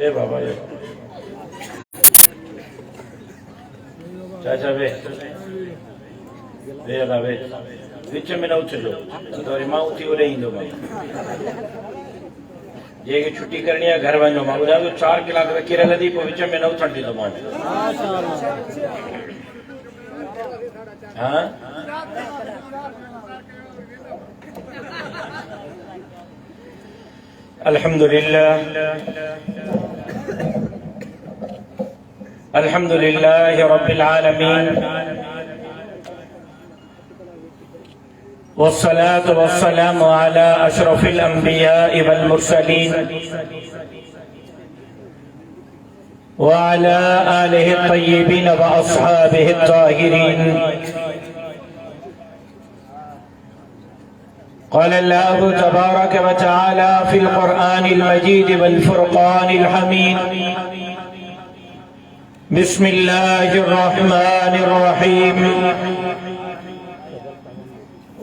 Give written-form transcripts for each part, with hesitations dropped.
ए बाबा ये चाचा वे वे वे विच में न उछलो तो वरी मां उथी ओडे ईंदो मां जे के छुट्टी करणी है घर वञो मां ॿुधायो 4 कलाक रखी रखंदी पोइ विच में न उथण ॾींदो मां हाँ अल्हम्दुलिल्लाह अल्हम्दुलिल्लाह रब्बिल आलमीन वस्सलातु वस्सलामु अला अशरफिल अंबिया वल मुरसलीन व अला आलिहि अत्तय्यिबीन व अस्हाबिहि अत्ताहिरीन। قال الله تبارك وتعالى في القرآن المجيد والفرقان الحميد بسم الله الرحمن الرحيم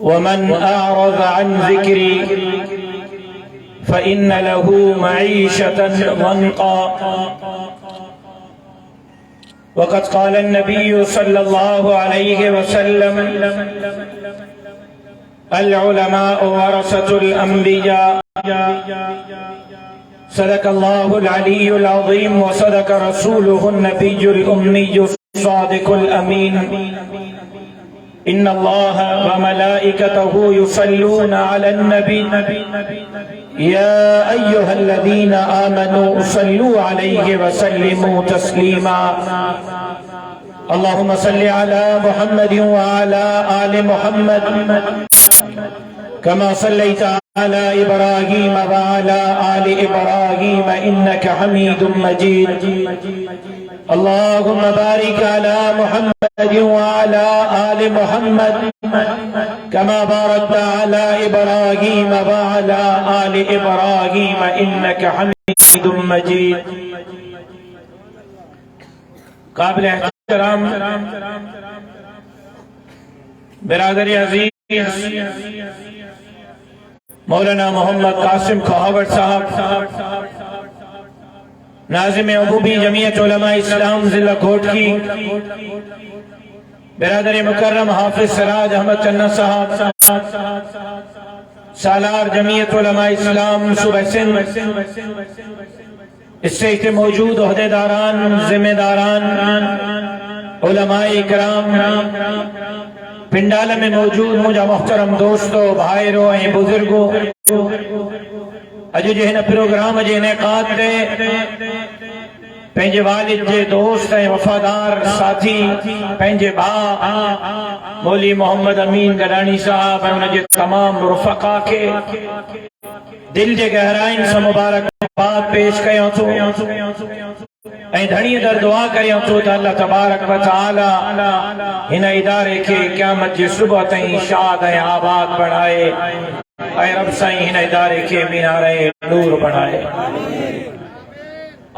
ومن أعرض عن ذكري فإن له معيشة ضنكا وقد قال النبي صلى الله عليه وسلم العلماء ورثة الأنبياء صدق الله العلي العظيم وصدق رسوله النبي الأمي الصادق الأمين إن الله وملائكته يصلون على النبي يا أيها الذين آمنوا صلوا عليه وسلموا تسليما اللهم صل على محمد وعلى آل محمد كما صليت على إبراهيم وعلى آل إبراهيم إنك حميد مجيد اللهم بارك على محمد وعلى آل محمد كما باركت على إبراهيم وعلى آل إبراهيم إنك حميد مجيد قابل احترام برادری عزیز मौलाना मोहम्मद कासिम खहावत साहब नाज़िम अबूबी जमीयत उलमा इस्लाम जिला कोट की बिरादर मुकर्रम हाफिज सिराज अहमद चन्ना साहब सालार जमीयत उलमा इस्लाम सूबा सिंध इससे मौजूद ओहदेदारान जिम्मेदारान उलमाए इकराम पिंडाल में मौजूद मुझा मुहतरम दोस्तों भाईरो ए बुजुर्गो अज जे हिन प्रोग्राम जे इनेकाद ते पंहिंजे वालिद जे दोस्त ए वफादार साथी पंहिंजे भाउ मौली मोहम्मद अमीन गडानी साहब ऐं उन जे तमाम रुफ़क़ा खे दिल जे गहराइन सां मुबारकबाद पेश कयूं थो ऐं धणीअ दर दुआ करियूं थो त अल्लाह तबारक व तआला हिन इदारे खे क़यामत जे सुबुह ताईं शाद ऐं आबाद बणाए ऐं रब साईं हिन इदारे खे मीनार ऐं नूर बणाए।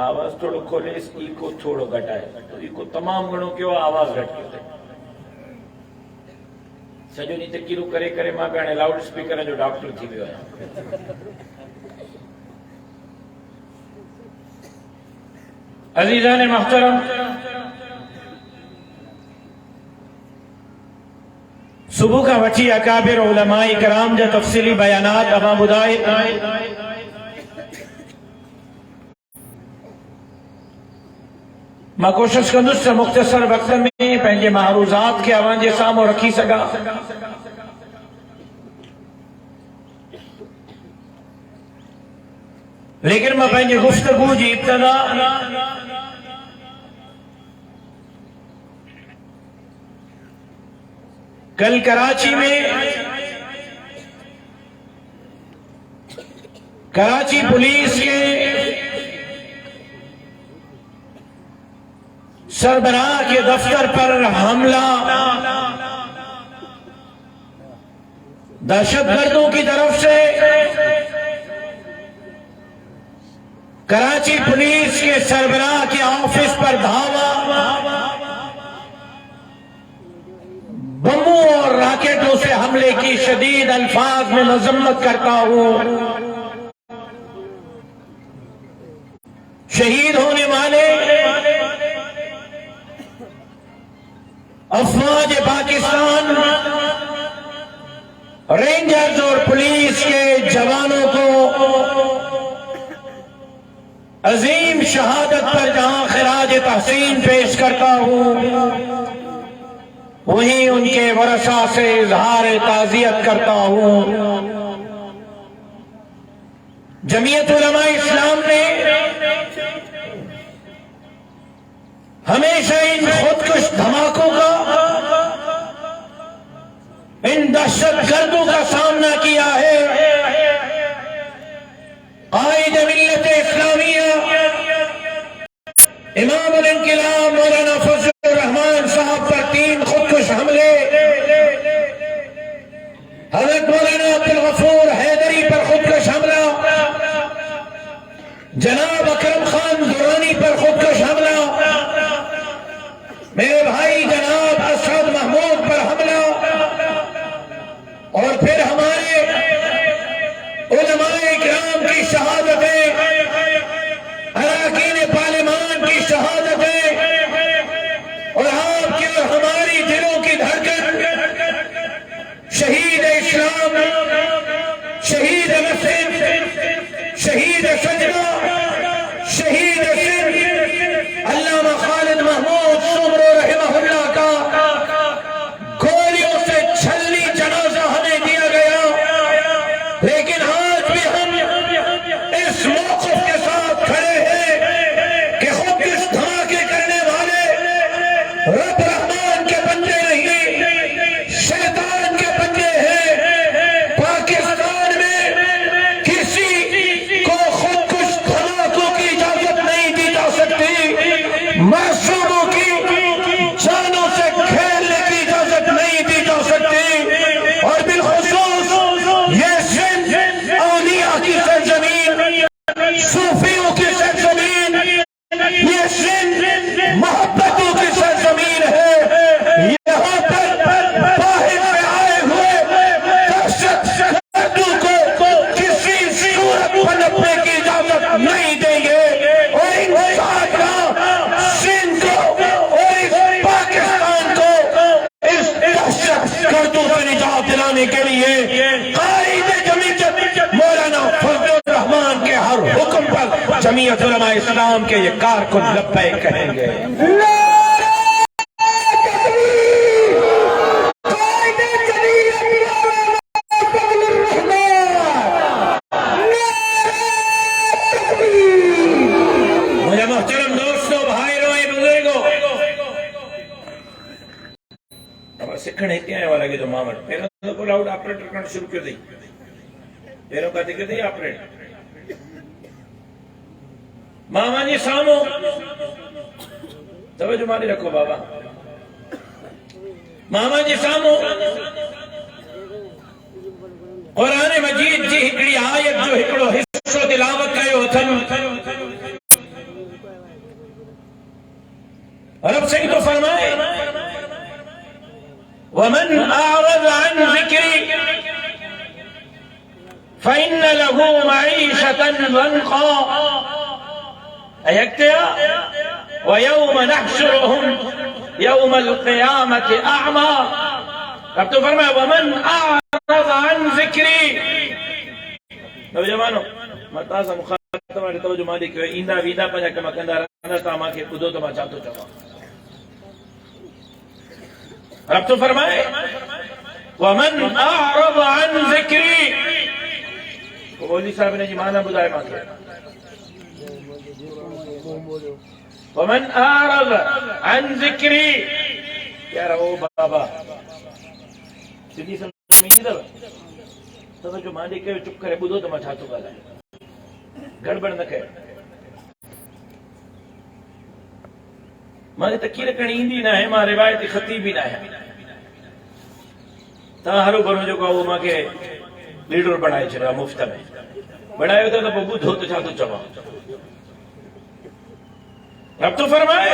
आवाज़ थोड़ो खोलेस, इको थोड़ो घटाए, इको तमाम घणो कयो, आवाज़ घट कयो। सॼो ॾींहुं तकीरूं करे करे मां बि हाणे लाउड स्पीकर जो डॉक्टर थी वियो आहियां। अज़ीज़ान मुहतरम, सुबह का वठी अकाबिर उलमाए इकराम जा तफसीली बयानात अवां ॿुधाए मां कोशिश कंदुसि त मुख़्तसर वक़्त में पंहिंजे महरूज़ात खे अवां जे साम्हूं रखी सघां। लेकिन मां पंहिंजी गुफ्तगू जी इब्तिदा कल कराची में कराची पुलिस के सरबराह के दफ्तर पर हमला दहशतगर्दों की तरफ से कराची पुलिस के सरबराह के ऑफिस पर धावा, बमों और रॉकेटों से हमले की शदीद अल्फाज में मजम्मत करता हूं। शहीद होने वाले अफवाज पाकिस्तान, रेंजर्स और पुलिस के जवानों को अजीम शहादत पर जहां खिराज तहसीन पेश करता हूं, वहीं उनके वरसा से इजहार ताज़ियत करता हूं। जमीयत उलमा इस्लाम ने हमेशा इन खुदकुश धमाकों का, इन दहशतगर्दों का सामना किया है। कायद मिल्लत इस्लामिया इमाम उल इनकिलाब मौलाना फजलुर रहमान साहब पर 3 खुदकुश हमले, हजरत मौलाना अब्दुल गफूर हैदरी पर खुदकुश हमला, जनाब अकरम खान दुरानी पर खुदकुश हमला, मेरे भाई जनाब असद महमूद पर हमला, और फिर हमारे उलमाए किराम की शहादतें, अरकान पार्लिमान की शहादतें, और आपकी और हमारी दिलों की धड़कन शहीद इस्लाम, शहीद मस्जिद, शहीद सजना, शहीद सिंध अल्लामा खालिद महमूद सुमरो रहमहुल्लाह का गोलियों से छलनी जनाजा हमें दिया गया। लेकिन आज भी हम इस मौक़िफ़ के साथ खड़े हैं कि खुद इस धमाके करने वाले रब रहमान के बंदे नहीं, शैतान के बंदे हैं। पाकिस्तान में किसी को खुदकुश धमाकों की इजाजत नहीं दी जा सकती, मासूमों की जानों से खेलने की इजाजत नहीं दी जा सकती। और बिलखुसूस ये सिंध औलिया की सरजमीन, सूफियों की सरजमीन, ये सिंध मोहब्बतों की सरजमीन है। यहाँ पर बाहर से आए हुए दहशतगर्दों को किसी सूरत पनपने की इजाजत नहीं देंगे। और इंशाअल्लाह सिंध को और इस पाकिस्तान को इस दहशतगर्दों से निजात दिलाने के लिए कायद जमीयत मौलाना फजलुर रहमान के हर हुक्म पर जमीयत उलमा इस्लाम के ये कारकुन लब्बैक कहेंगे। मुझे मोहतरम दोस्तों, भाइयों, बुजुर्गों, सिखने क्या वाला के जो मामट पेरों को लाउड ऑपरेटर करना शुरू कर दी, पेरों का दिक्कत है ऑपरेट मामा जी सामो तवज्जो मानी रखो बाबा, मामा जी सामो कुरान मजीद जी हिकड़ी आयत जो हिकड़ो हिस्सो तिलावत कयो अथन। रब सही तो फरमाए, वमन आरज़ अन ज़िक्री फ़इन्न लहू मईशतन ज़न्क़ा अयक्तिया व यौम नहशुरुहुम यौमल क़ियामति अअमा। रब तो फरमाए वमन आरज़ अन ज़िक्री। नौजवानों मताज़ मुखातब ने तवज्जो माली के ईंदा वींदा पंहिंजा कम कंदा रहंदा त मांखे ॿुधो त मां छा थो चवां। रब तो फरमाए वमन आरज़ अन ज़िक्री। मौलवी साहब ने जी माना ॿुधाए मांखे, वमन आरज़ अन ज़िक्री। यार ओ बाबा सिंधी सम्झ में ईंदी अथव? तवज्जो माली कयो, चुप करे ॿुधो त मां छा थो ॻाल्हायां, गड़बड़ न कयो। मां तकीर करणी ईंदी न आहे, मां रिवायती ख़तीब बि न आहियां। तव्हां हरो भरो जेको आहे उहो मूंखे लीडर बणाए छॾियो आहे, मुफ़्त में बणायो त पोइ ॿुधो त छा थो चवां। रब तो फरमाए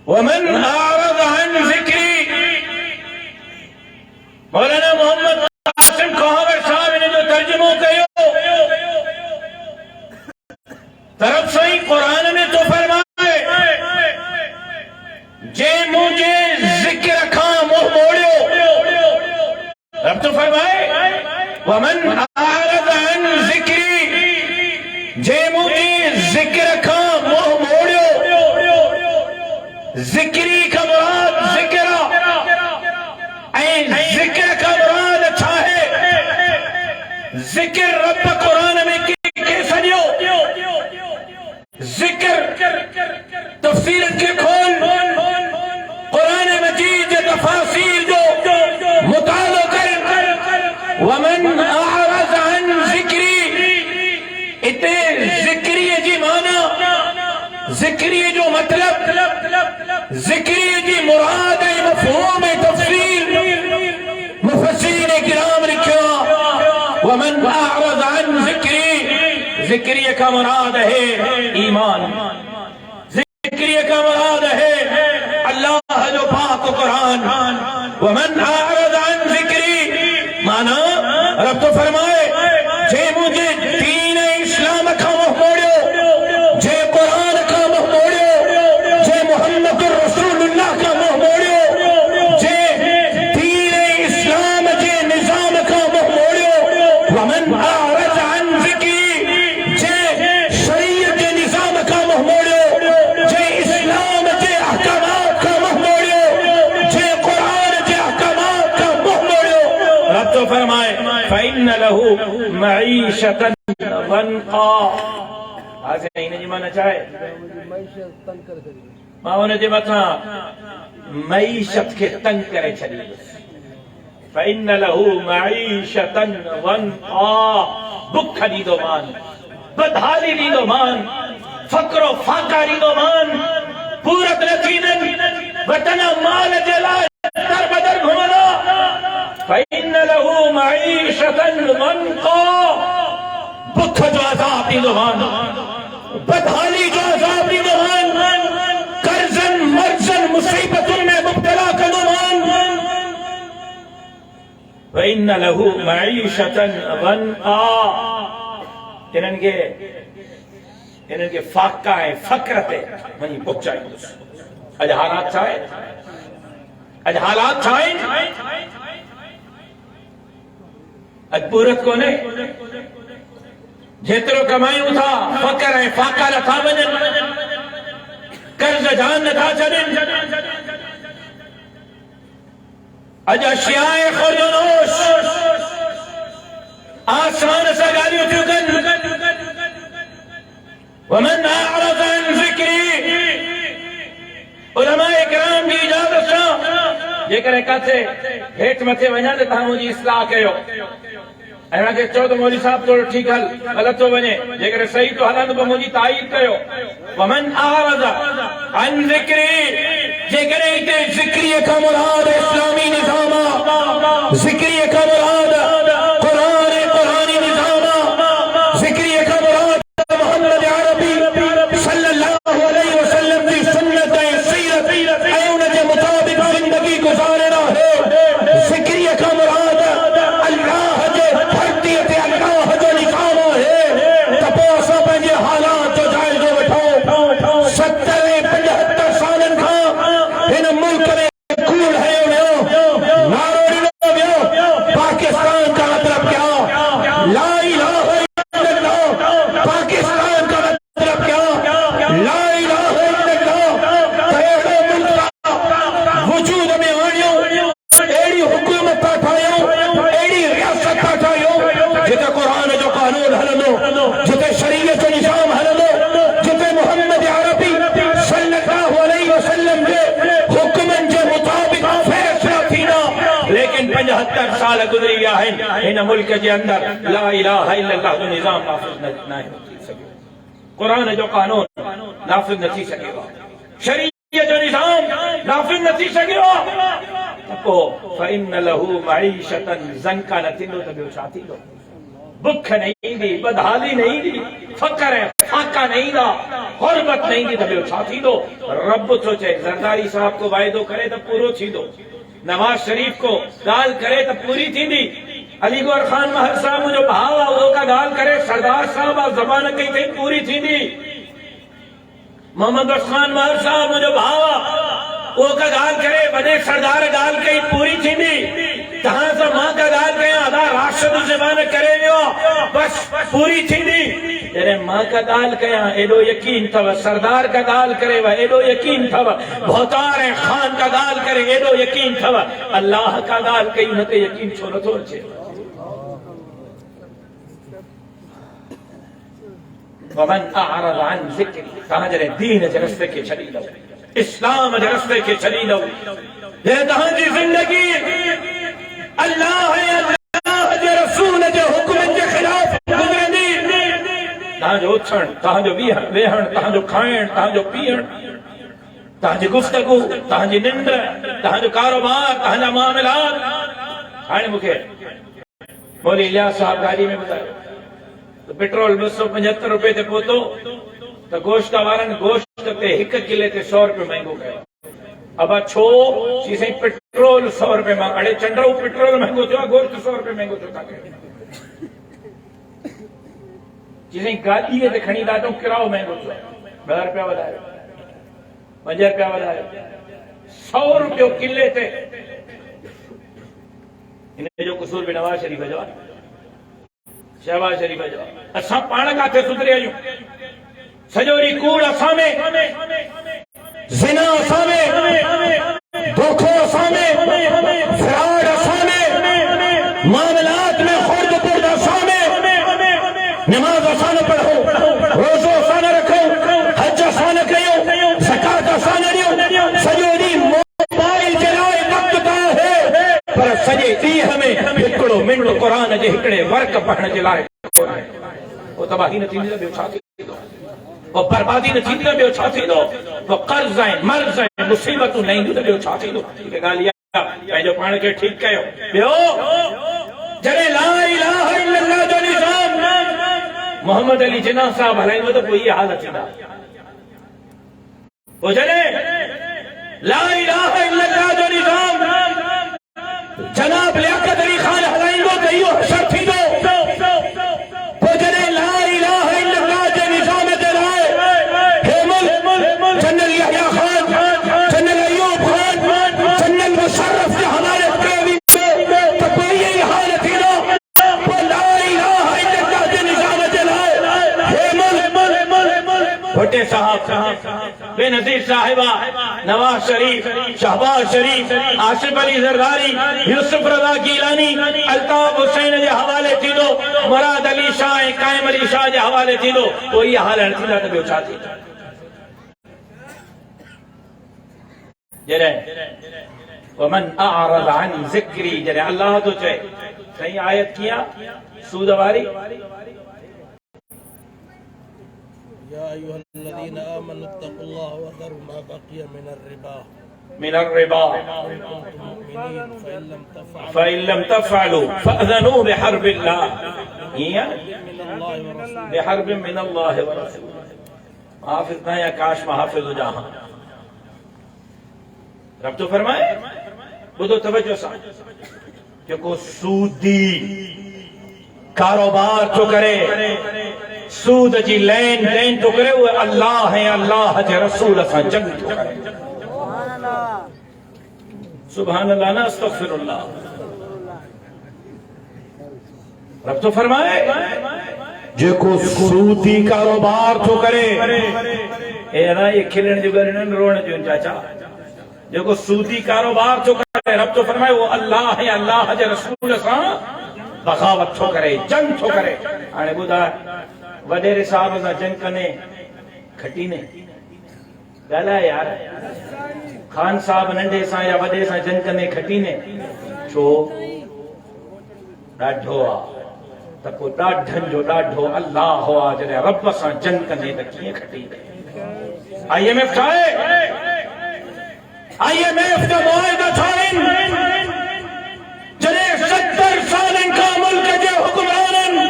वमन आरज़ अन ज़िक्री। मौलाना मोहम्मद कासिम कोहावर साहब ने जो तर्जुमो कयो, तरफ से ही कुरान ने तो फरमाए जे मुझे जिक्र खा मुंह मोड़ियो। रब तो फरमाए वमन आरद अन जिक्री, जे मुझे जिक्र खा मुंह मोड़ियो। जिक्री का मुराद जिक्रा ऐं जिक्र का मुराद छा है। जिक्र रब कुरान में के सॼो जिक्र तफसीर के खोल कुरान मजीद तफासीर जो मुतालो कर। वमन आरज़ अन ज़िक्री, इते ज़िक्री जी माना, ज़िक्री जो मतलब, ज़िक्री जी मुराद ऐं मफ़हूम ऐं तफसीर मुफ़स्सिरीन किराम लिखियो। वमन आरज़ अन ज़िक्री, ज़िक्री का मुराद है ईमान, ज़िक्री का मुराद है अल्लाह जो पाक कुरान। वमन आरज़ अन ज़िक्री माना रब तो फरमाए जे मुझे दीन इस्लाम का मुंह मोड़ियो, जे कुरान का मुंह मोड़ियो, जे मोहम्मद रसूलुल्लाह का मुंह मोड़ियो, जे दीन इस्लाम जे निजाम का मुंह मोड़ियो। वमन आरज़ अन ज़िक्री, जे शरीयत जे निजाम का मुंह मोड़ियो, जे इस्लाम जे अहकामात का मुंह मोड़ियो, जे कुरान जे अहकामात का मुंह मोड़ियो। रब तो फरमाए फ़इन्न लहू मईशतन वन्क़ा। आज इन जी माना चाहे मां उन जे मथां मईशत खे तंग करे छॾी। फ़इन्न लहू मईशतन वन्क़ा, बुख ॾींदो मान, बदहाली ॾींदो मान, फ़क़्र फाका ॾींदो मान, पूरत न थींदनि वतन माल जे लाइ दर बदर घुमंदा। फ़इन्न लहू मईशतन वन्क़ा, बुख जो अज़ाब ॾींदो मान, बदहाली जो अज़ाब ॾींदो मान, कर्ज़न मर्ज़न मुसीबतुनि में मुब्तला कंदो मान। फ़इन्न लहू मईशतन वन्क़ा, इन्हनि खे फाका ऐं फ़क़्र ते वञी पहुचाईंदुसि। अॼु हालात छा आहे? अॼु हालात छा आहिनि? अॼु पूरत कोन्हे। जेतिरो कमायूं था फ़क़्र ऐं फाका नथा वञनि, कर्ज़ जान नथा छॾनि। अॼु अशियाए ख़ुर्दनोश आसमान सां ॻाल्हियूं थियूं कनि। वमन आरज़ अन ज़िक्री, उलमाए किराम जी इजाज़त सां जेकर किथे हेठि मथे वञा त तव्हां मुंहिंजी इस्लाह कयो ऐं हुनखे चओ त मौलवी साहब थोरो ठीकु हल, ग़लति थो वञे, जेकर सही थो हलंदो पोइ मुंहिंजी ताईद कयो। वमन आरज़ अन ज़िक्री, जेकर हिते ज़िक्रीअ खां मुराद इस्लामी निज़ाम आहे, ज़िक्रीअ खां मुराद कुरान ऐं कुरानी निज़ाम आहे, ज़िक्रीअ खां मुराद मोहम्मद अरबी सल्लल्लाहु अलैहि वसल्लम जी सुन्नत ऐं सीरत ऐं उन जे मुताबिक़ ज़िंदगी गुज़ारना है। ज़िक्रीअ खां मुराद अल्लाह जे धरतीअ ते अल्लाह जो निज़ाम आहे। त पोइ असां पंहिंजे हालात जो जाइज़ो वठूं। 70 ऐं 75 सालनि खां हिन मुल्क में कूड़ हयो वियो, नारो ॾिनो वियो, पाकिस्तान का मतलब क्या, ला इलाहा इल्लल्लाह, पाकिस्तान का मतलब क्या, ला इलाहा इल्लल्लाह। त अहिड़ो मुल्क वजूद में आणियो, अहिड़ी हुकूमत था ठाहियूं, अहिड़ी रियासत था ठाहियूं जिते कुरान जो कानून हलंदो, जिते शरीयत जो निज़ाम हलंदो, जिते मोहम्मद अरबी सल्लल्लाहु अलैहि वसल्लम जे हुक्मनि जे मुताबिक़ फ़ैसिला थींदा। लेकिन 75 साल गुज़री विया आहिनि, हिन मुल्क जे अंदरि ला इलाहा इल्लल्लाह जो निज़ाम नाफ़िज़ न थी सघियो, कुरान जो कानून नाफ़िज़ न थी सघियो, शरीयत जो निज़ाम नाफ़िज़ न थी सघियो। त पोइ फ़इन्न लहू मईशतन ज़ंका न थींदो त ॿियो छा थींदो? बुख न ईंदी, बदहाली न ईंदी, फ़क़्र ऐं फाका न ईंदा, ग़ुरबत न ईंदी त ॿियो छा थींदो? रब थो चए ज़रदारी साहब को वाइदो करे त पूरो थींदो, नवाज़ शरीफ को ॻाल्हि करे त पूरी थींदी, अलीगौर ख़ान महर साहब मुंहिंजो भाउ आहे उहो का ॻाल्हि करे सरदार साहब ज़बान कई अथई पूरी थींदी। मोहम्मद खान महर साहब मुझे भावा वो का गाल करे बड़े सरदार गाल कई पूरी थी तहां से मां का गाल कया आधा राष्ट्र ज़बान करे वियो बस पूरी थी तेरे मां का गाल कया एडो यकीन थव सरदार का गाल करे वा एडो यकीन थव भौतार ऐं खान का गाल करे एडो यकीन थव अल्लाह का गाल कई उनते यकीन छो नथो अचे वमन अअरद अन ज़िक्री तहां जरे दीन जे रस्ते के छड़ी लो इस्लाम जे रस्ते के छड़ी लो ये तहां जी जिंदगी अल्लाह जे रसूल जे हुक्म जे खिलाफ गुजरंदी तहां जो उथण तहां जो वेहण तहां जो खाइण तहां जो पीअण तहां जी गुफ्तगू तहां जी निंड तहां जो कारोबार तहां जा मामलात हाणे मूंखे मौली इलियास साहब गाड़ी में ॿुधायो तो पेट्रोल 275 रुपए ते पहुतो तो गोश्त वारन गोश्त ते 1 किले ते 100 रुपए महंगो कयो अब छो चीज़ें पेट्रोल 100 रुपए में अड़े चंडो पेट्रोल महंगो थियो गोश्त 100 रुपए महंगो थियो ताके चीज़ें गाड़ी ते खणी ॾाढो किराओ महंगो थियो 10 रुपया वधायो 5 रुपया वधायो 100 रुपयो किले ते इन जो कसूर भी नवाज शरीफ जो शहबाज शरीफ जो असां पाण काथे सुधरे आहियूं सजोरी कूड़ असां में ज़िना असां में धोखो असां में फ्रॉड असां में मामलात में खुर्द पुर्द असां में नमाज असां न पढ़ो रोज़ो असां न रखो हज असां न कयो ज़कात असां न ॾियो सजोरी मोबाइल जे लाइ वक़्त आहे पर सॼे ॾींहं में हिकिड़ो मिंट क़ुरान जे हिकिड़े वर्क पढ़ण जे लाइ वो तबाही न थींदी ॿियो छा थींदो वो बर्बादी न थींदी ॿियो छा थींदो वो कर्ज़ ऐं मर्ज़ ऐं मुसीबतूं न ईंदियूं ॿियो छा थींदो हिकु ॻाल्हि इहा पंहिंजो पाण खे ठीकु कयो ॿियो जॾहिं ला इलाहा इल्लल्लाह जो निज़ाम मोहम्मद अली जिन्ना साहब हलाईंदो त पोइ इहा हालत थींदा पोइ जॾहिं ला इलाहा इल्लल्लाह जो निज़ाम जनाब लियाकत अली खान हलाईंदो त इहो हशर थींदो पोइ जॾहिं ला इलाहा इल्लल्लाह जे निज़ाम जे लाइ general Yahya Khan general Ayub Khan general Musharraf जे हवाले कयो वेंदो त पोइ इहा हालत थींदो पोइ ला इलाहा इल्लल्लाह जे निज़ाम जे लाइ भुट्टे साहब बेनज़ीर साहिबा नवाज शरीफ शहबाज शरीफ आसिफ अली ज़रदारी यूसुफ रज़ा गीलानी अल्ताफ हुसैन जे हवाले थींदो मुराद अली शाह ऐं काइम अली शाह जे हवाले थींदो पोइ इहा हाल थींदा त ॿियो छा थींदो जॾहिं वमन अअरद अन ज़िक्री जॾहिं अल्लाह तो चए सही आयत कीअं सूद वारी या अय्युहल्लज़ीना आमनु इत्तक़ुल्लाह व ज़रू मा बक़िया मिनर रिबा फ़इन लम तफ़अलू फ़अज़नू बिहर्बिल्लाह बिहर्बिन मिनल्लाहि व रसूलिही हाफ़िज़ ना या काश मां हाफ़िज़ जहां रब तो फरमाए ॿुधो तवज्जो सां जेको सूदी कारोबार थो करे सूद जी लेन देन थो करे उहे अल्लाह ऐं अल्लाह जे रसूल सां जंग थो करे सुभान अल्लाह न अस्तग़फिरुल्लाह रब तो फरमाए जेको सूदी कारोबार थो करे ए ना ये खिलण जो गणन रोण जो चाचा जेको सूदी कारोबार थो करे रब तो फरमाए वो अल्लाह ऐं अल्लाह जे रसूल सां बग़ावत थो करे जंग थो करे हाणे ॿुधाए वॾेरे साहब सां जंग कने खटी ने ॻाल्हाए यार खान साहब नंढे सां या वॾे सां जंग कने खटी ने छो ॾाढो आहे त पोइ ॾाढनि जो ॾाढो अल्लाह हुआ जॾहिं रब सां जंग कने त कीअं खटी IMF छा आहे IMF जा मुआहिदा छा आहिनि जॾहिं 70 सालनि खां मुल्क जे हुक्मराननि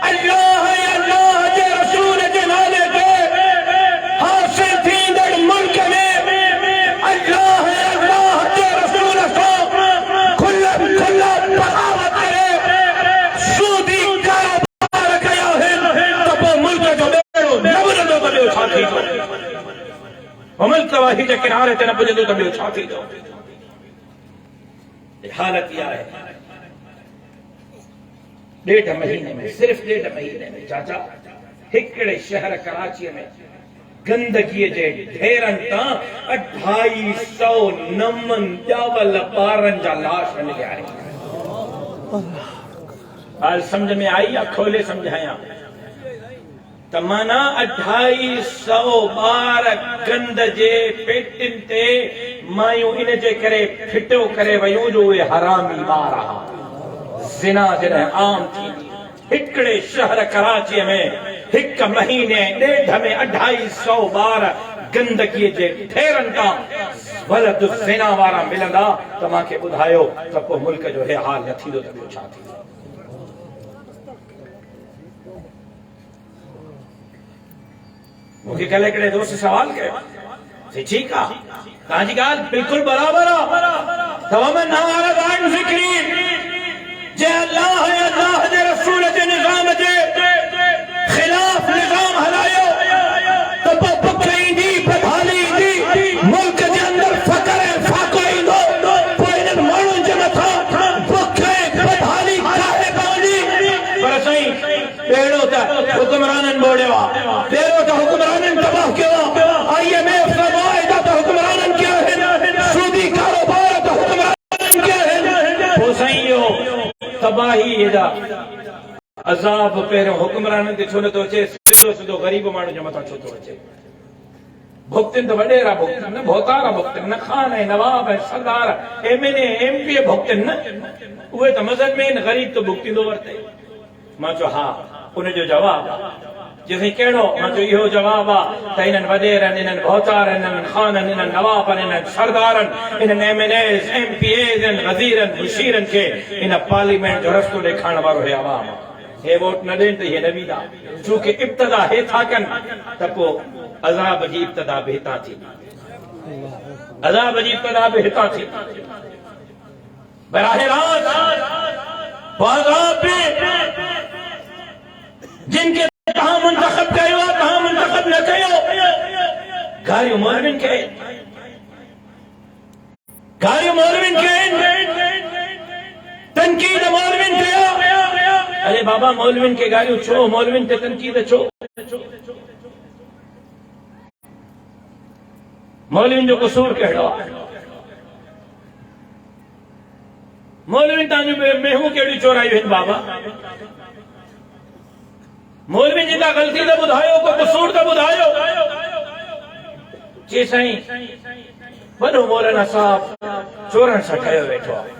अल्लाह जे रसूल जे नाले ते हासिल थींदड़ मुल्क में अल्लाह जे रसूल सां खुला बग़ावत करे सूदी कारोबार कया आहिनि त पोइ मुल्क जो ॿेड़ो न वधंदो त ॿियो छा थींदो मुल्क तबाही जे किनारे ते न पुॼंदो त ॿियो छा थींदो। हालत इहा आहे। 1.5 महीने में, सिर्फ़ 1.5 महीने में चाचा हिकिड़े शहर कराची में गंदगी जे ढेरनि तां 250 नमन ॼावल ॿारनि जा लाश मिलिया आहिनि। हाल समझ में आई या खोले समझाया त माना 250 ॿार गंद जे पेटिन ते मायूं इन जे करे फिटो करे वयूं जो उहे हरामी ॿार हुआ। ज़िना जॾहिं आम थी हिकिड़े शहर कराची में 1 महीने 1.5 में 250 ॿार गंदगी जे ढेरनि तां वलद ज़िना वारा मिलंदा त मूंखे ॿुधायो त पोइ मुल्क जो हे हाल न थींदो त ॿियो छा थींदो। मूंखे कल्ह हिकिड़े दोस्त सवाल कयो, ठीक आहे तव्हांजी ॻाल्हि बिल्कुलु बराबरि आहे, तव्हां में नाराज़ आहिनि ज़िक्री जे अल्लाह जे रसूल जे निज़ाम जे ख़िलाफ़ निज़ाम हलायो त पोइ बुख ईंदी, बदहाली ईंदी, मुल्क जे अंदरि फ़क़्र ऐं फ़ाक़ो ईंदो, पोइ इन्हनि माण्हुनि जे मथां बुख ऐं बदहाली काहे पवंदी। पर साईं पहिरियों त हुक्मराननि ॿोड़ियो आहे, पहिरियों त हुक्मराननि तबाह कयो आहे, IMF जा मुआहिदा त हुक्मराननि कया आहिनि, सूदी कारोबार त हुक्मराननि कया आहिनि। पोइ साईं इहो तबाही जा अज़ाब पहिरियों हुक्मराननि ते छो नथो अचे, सिधो सिधो ग़रीब माण्हू जे मथां छो थो अचे। भुगतिन त वॾेरा भुगतिन न, भोतारा भुगतिन न, खान ऐं नवाब ऐं सरदार MLA MP भुगतिन न, उहे त मज़न में आहिनि, ग़रीब त भुगतींदो वरिते। मां चयो हा, उनजो जवाबु आहे जेसीं कहिड़ो, मां चयो इहो जवाबु आहे त इन्हनि वॾेरनि, इन्हनि भोतारनि, इन्हनि खाननि, इन्हनि नवाबनि, इन्हनि सरदारनि, इन्हनि MLAs, MPAs, इन्हनि वज़ीरनि, मुशीरनि खे इन पार्लियामेंट जो रस्तो ॾेखारण वारो हे आवाम आहे। हे वोट न ॾियनि त इहे न वेंदा, छोकी इब्तिदा हे था कनि त पोइ अज़ाब जी इब्तिदा बि हितां थी, अज़ाब जी इब्तिदा बि हितां थी। बराह रास्त अज़ाब बि जिनके तव्हां मुंतखब कयो आहे, तव्हां मुंतखब न कयो, गारियूं मौलवियुनि खे, गारियूं मौलवियुनि खे, तनकीद मौलवियुनि खे। अरे बाबा मौलवियुनि खे गारियूं छो, मौलवियुनि ते तनकीद छो? मौलवियुनि जो कसूर कहिड़ो आहे? मौलवियुनि तव्हांजूं मेहूं कहिड़ियूं चोरायूं आहिनि बाबा? मौलवी जी का गलती तो बुधायो, को कसूर तो बुधायो। जी साईं वॾो मौलाना साहब चोरनि सां ठहियो वेठो आहे।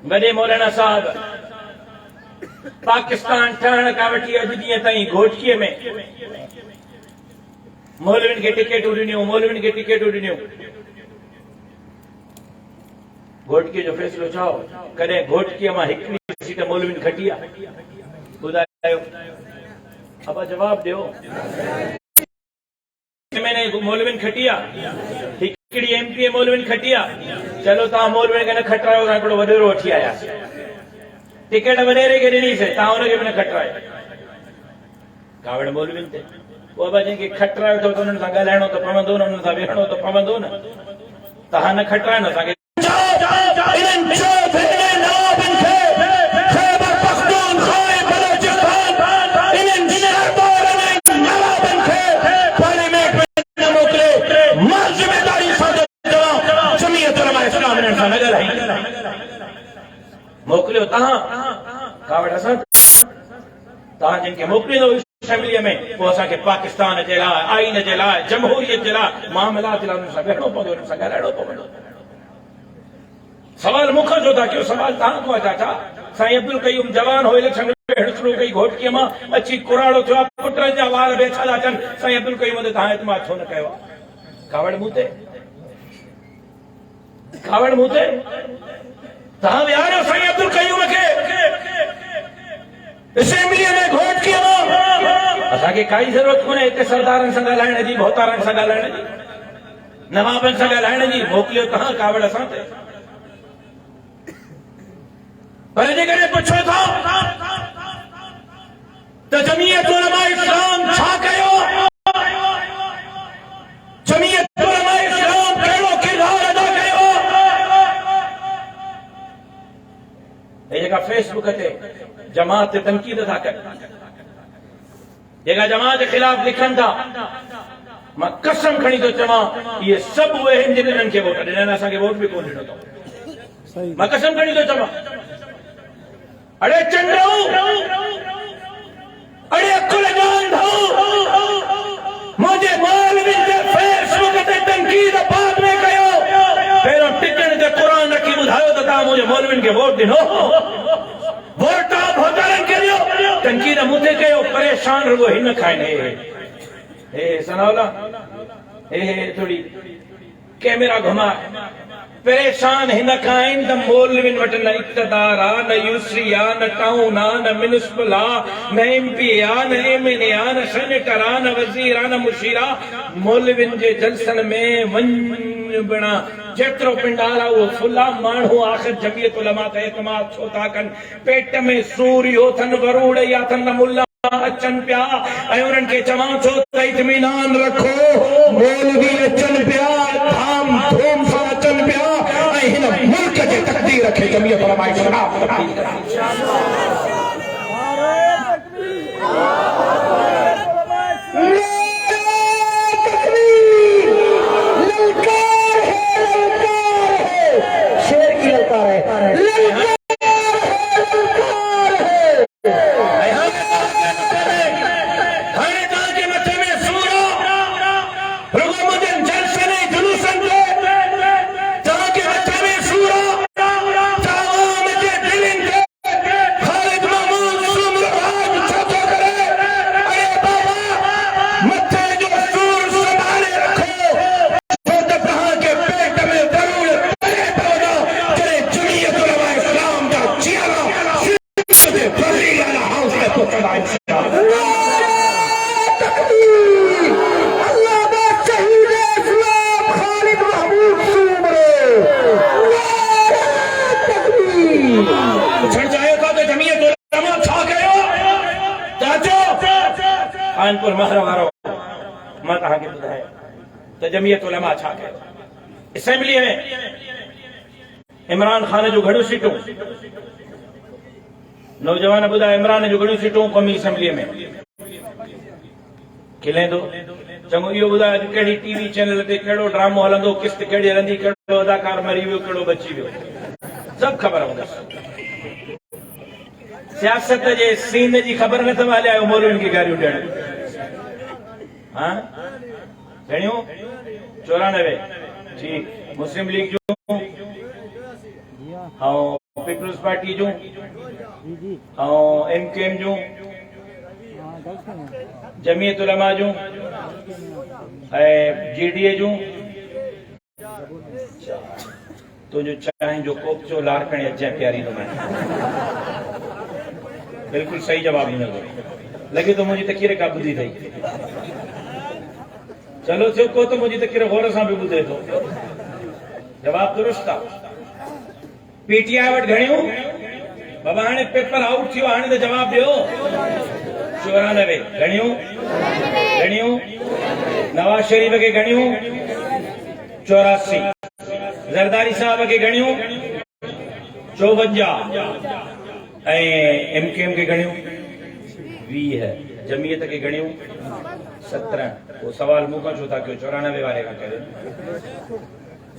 वॾे मौलाना साहब पाकिस्तान ठहण खां वठी अॼु ॾींहं ताईं घोटकीअ में मौलवियुनि खे टिकेटूं ॾिनियूं, मौलवियुनि खे टिकेटूं ॾिनियूं। घोटकीअ जो फ़ैसिलो छा हो? कॾहिं घोटकीअ मां हिकिड़ी सीट मौलवियुनि खटी आहे? ॿुधायो अब जवाब ॾियो। मैंने मौलवियुनि खटी आहे, हिकिड़ी MP मौलवियुनि खटी आहे। चलो तव्हां मौलवियुनि खे न खटरायो, तव्हां हिकिड़ो वॾेरो वठी आयासीं, टिकेट वॾेरे खे ॾिनीसीं, तव्हां हुनखे बि न खटरायो। कावड़ मौलवियुनि ते पोइ अब जंहिंखे खटरायो अथव त उन्हनि सां ॻाल्हाइणो त पवंदो न, उन्हनि सां वेहणो त पवंदो न। तव्हां न खटरायो न, असांखे मोकिलियो तव्हां, कावड़ असां, तव्हां जिनखे मोकिलींदो असेंबलीअ में, पोइ असांखे पाकिस्तान जे लाइ, आइन जे लाइ, जमहूरियत जे लाइ, मामलात जे लाइ उन्हनि सां वेहणो पवंदो, उन्हनि सां ॻाल्हाइणो पवंदो। सवाल मूंखां छो था कयो, सवाल तव्हां को आहे चाचा। साईं अब्दुल क़यूम जवान हो, इलेक्शन में शुरू कई, घोटकीअ मां अची कुराड़ो थियो, पुटनि जा वार वेठा था अचनि, साईं अब्दुल क़यूम ते तव्हां एतमाद छो न कयो? कावड़ मूं ते, कावड़ मूं ते तव्हां विहारियो साईं अब्दुल क़यूम खे असेंबलीअ में घोटकीअ मां। असांखे काई ज़रूरत कोन्हे हिते सरदारनि सां ॻाल्हाइण जी, भोतारनि सां ॻाल्हाइण जी, नवाबनि सां ॻाल्हाइण जी। मोकिलियो तव्हां कावड़ असां ते। पर जेकॾहिं पुछो था त जमीयत उलमा इस्लाम छा कयो, फेसबुक ते जमात ते तनकीद था कर जेका जमात के खिलाफ लिखन था मां कसम खणी तो चवां ये सब उहे आहिनि जिन्हनि खे वोट ॾिना असांखे वोट बि कोन ॾिनो अथऊं मां कसम खणी तो चवां अड़े चंडऊ अड़े अकुल जान धाऊ मुझे मौलवी ते फेसबुक ते तनकीद बाद में कयो पहिरों टिकण ते क़ुरान रखी ॿुधायो त तव्हां मुंहिंजे मौलवियुनि खे वोट ॾिनो वोट भोटारनि खे ॾियो तनकीद मूंखे कयो परेशान रुगो हिन खाइनि हे सनावला हे थोड़ी कैमरा घुमा परेशान हिन खां आहिनि त मौलवियुनि वटि न इक़्तिदार आहे न यूसी आहे न टाउन आहे न म्युनिसिपल आहे न MP आहे न MNA आहे न सेनेटर आहे न वज़ीर आहे न मुशीर आहे मौलवियुनि जे जलसनि में वञ बिना जेतिरो पिंडार आहे उहो फुला माण्हू आख़िर जमियत उलमा ते एतमाद छो था कनि पेट में सूर इहो अथनि वरूड़ या अथनि मुल्ला अचनि पिया ऐं उन्हनि खे चवां थो त इत्मीनान रखो मौलवी अचनि पिया धाम धूम सां अचनि पिया ऐं हिन मुल्क जे तक़दीर खे जमियत उलमा इस्लाम तब्दील करे कानपुर महर वारो मां तव्हांखे ॿुधायो त जमियत उलमा छा कयो असेंबली में इमरान खान जो घणियूं सीटूं नौजवान ॿुधायो इमरान जो घणियूं सीटूं क़ौमी असेंबली में खिलेंदो चङो इहो ॿुधायो अॼु कहिड़ी टीवी चैनल ते कहिड़ो ड्रामो हलंदो किस्त कहिड़ी हलंदी कहिड़ो अदाकार मरी वियो कहिड़ो बची वियो सभु ख़बर हूंदसि सियासत जे सीन जी ख़बर न अथव हलिया मौलवियुनि खे गारियूं ॾियण हाँ घणियूं 94 ठीक मुस्लिम लीग जूं ऐं पीपल्स पार्टी जूं ऐं MKM जूं जमियत उलमा जूं ऐं GDA जूं तुंहिंजो चांहि जो कोप जो लार खणी अचे प्यारी तो मैं बिल्कुल सही जवाब ॾिनो लगे तो मुंहिंजी तकीर का ॿुधी अथई चलो थियो को तो मुंहिंजी तकीर गौर सां बि ॿुधे थो जवाब दुरुस्त आहे PTI वटि घणियूं बाबा हाणे पेपर आउट थियो हाणे त जवाब ॾियो 94 घणियूं घणियूं नवाज शरीफ खे घणियूं 84 ज़रदारी साहब खे घणियूं 54 ऐं MKM खे घणियूं 20 जमियत खे घणियूं 17 वो सवाल मूंखां छो था कयो 94 वारे खां कयो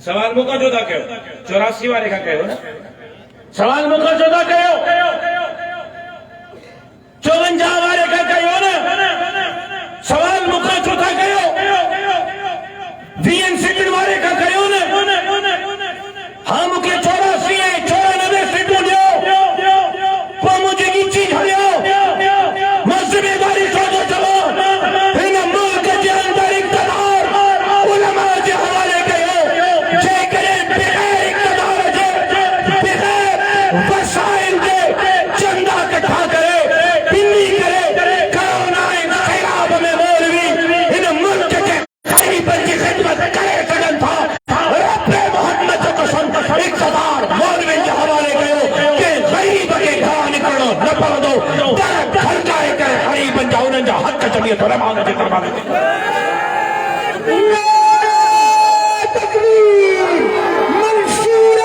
सवाल मूंखां छो था कयो 84 वारे खां कयो न सवाल मूंखां छो था कयो 54 वारे खां कयो न सवाल मूंखां छो था कयो 20 सीटुनि वारे खां कयो न हाँ मूंखे 84 ऐं 94 सीटूं ॾियो पोइ मुंहिंजी ॻीची हलियो मां ज़िमेदारी छो थो चवां हिन मुल्क जे अंदरि इक़्तिदार उलमा जे हवाले कयो जेकॾहिं बग़ैर इक़्तिदार जे बग़ैर वसाइल जे चंदा इकट्ठा करे पिनी करे कोरोना जे ख़िलाफ़ में मौलवी हिन मुल्क जे ग़रीबनि जी ख़िदमत करे सघनि था रब मोहम्मद जो कसम इक़्तिदार मौलवियुनि जे हवाले कयो के ग़रीब खे घाह निकिरणो न पवंदो दर खड़काए करे ग़रीबनि जा उन्हनि जा हक़ जमियत उलमा जे दरबार में मंशूर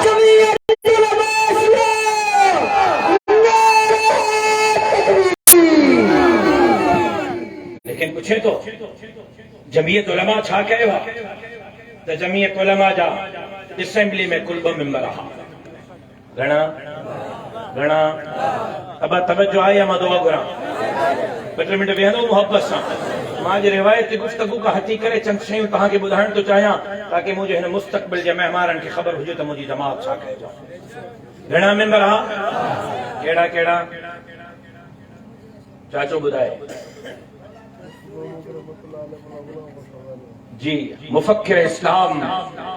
जमियत उलमा पुछे तो जमीयत उलमा छा कयो त जमीयत उलमा जा असेंबली में कुल 2 मेंबर हा घणा घणा अब तवज्जो आहे या मां दुआ घुरां 2 मिनट वेहंदो मोहब्बत सां मां जे रिवायत गुफ्तगू का हटी करे चंद शयूं तव्हांखे ॿुधाइण थो चाहियां ताकि मुंहिंजे हिन मुस्तक़बिल जे महिमाननि खे ख़बर हुजे त मुंहिंजी जमात छा कयो घणा मेंबर हा कहिड़ा कहिड़ा चाचो ॿुधाए जी मुफक्किर इस्लाम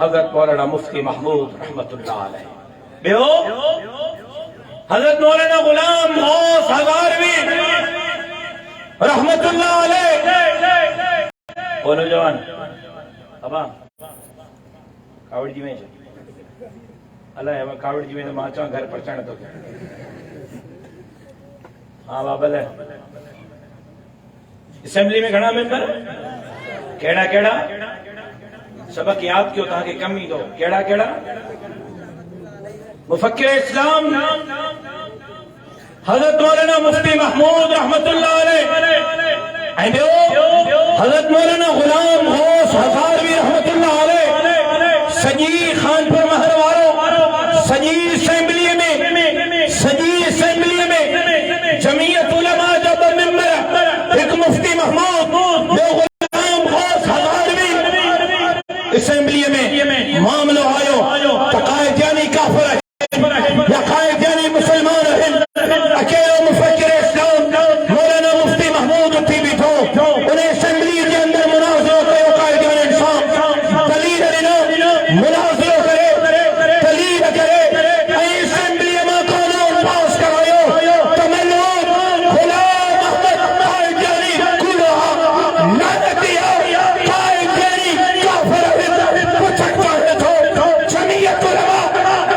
हज़रत मौलाना मुफ्ती महमूद रहमतुल्लाह अलैह ॿियो हज़रत मौलाना गुलाम गौस हज़ारवी रहमतुल्लाह अलैह ओ नौजवान अबा कावड़ जी में अलाए अब कावड़ जी में मां अचां घर पहुचाइण तो हाँ बाबल असेंबली में घणा मेंबर केड़ा केड़ा सबक याद कयो तव्हांखे कम ईंदो केड़ा केड़ा मुफक्किर इस्लाम हज़रत मौलाना मुफ्ती महमूद रहमतुल्लाह अलैह ऐं ॿियो हज़रत मौलाना गुलाम गौस हज़ारवी रहमतुल्लाह अलैह सॼी खानपुर महर वारो सॼी असेंबली में जमीयत उलमा जा 2 मेंबर हिकु मुफ्ती महमूद ॿियो गुलाम गौस हज़ारवी असेंबली में मामलो आयो त क़ाइद यानी काफ़िर या क़ाइद यानी मुसलमान अकेलो मुफक्किर इस्लाम मौलाना मुफ्ती महमूद उठी बीठो उन असेंबली के अंदर मुनाज़रो कयो क़ाइद यानी इंसान दलील ॾिनो मुनाज़रो करे दलील करे ऐं असेंबली में कानून पास करायो त मलून गुलाम अहमद क़ाइद यानी कुलहा लानतिया क़ाइद यानी काफ़िर पुछक चाहे थो जमीयत उलमा